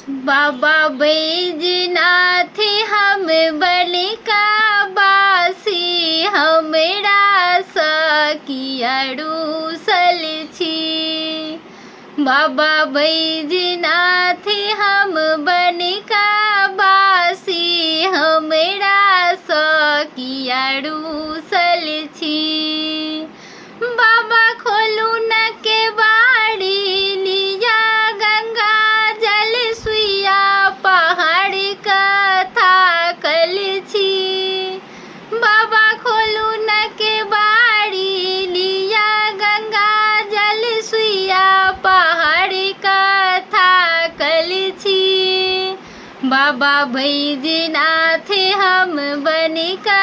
बाबा बैजनाथ हम बलिका बासी हमरा सकियारू सल छी। बाबा बैजनाथ हम बलिका बासी हमरा सकियारू सल छी। बाबा खोलू न के बाड़ी लिया गंगा जल सुइया पहाड़ कथा कल छी। बाबा खोलू न के बाड़ी लिया गंगा जल सुइया पहाड़ कथा कल छी। बाबा बैजनाथ हम बनिका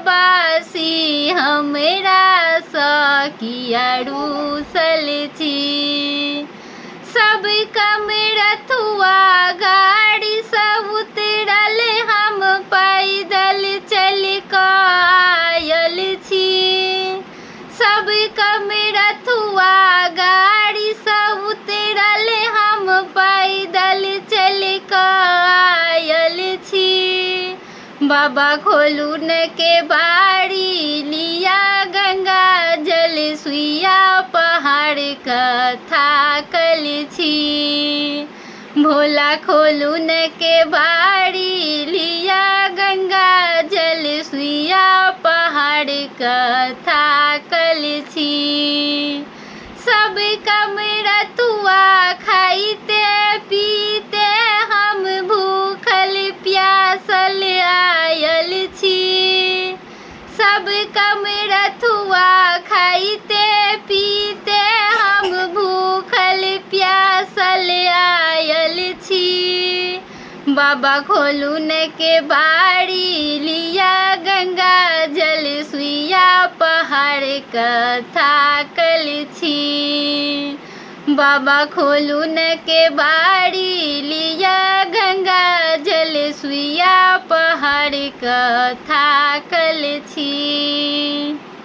बासी हमरा सकियारू सल छी। सब कमरथुआ गाड़ी सब उतरल हम पैदल चल आयल छी। सब कमरथुआ गाड़ी सब उतरल हम पैदल चल आयल छी। बाबा खोलू न के बाड़ी लिया गंगा जल सुइया पहाड़ कथा कल छी। भोला खोलू न के बाड़ी लिया गंगा जल सुइया पहाड़ कथा कल छी। सब कमरथुआ खाइते पीते हम भूखल प्यासल आयल छी। सब कमरथुआ खाइते पीते हम भूखल प्यासल आयल छी। बाबा खोलू न के बाड़ी लिया गंगा जल सुइया पहाड़ कथा कल छी। बाबा खोलू न के बाड़ी लिया गंगा जल सुइया पहाड़ कथा कल छी।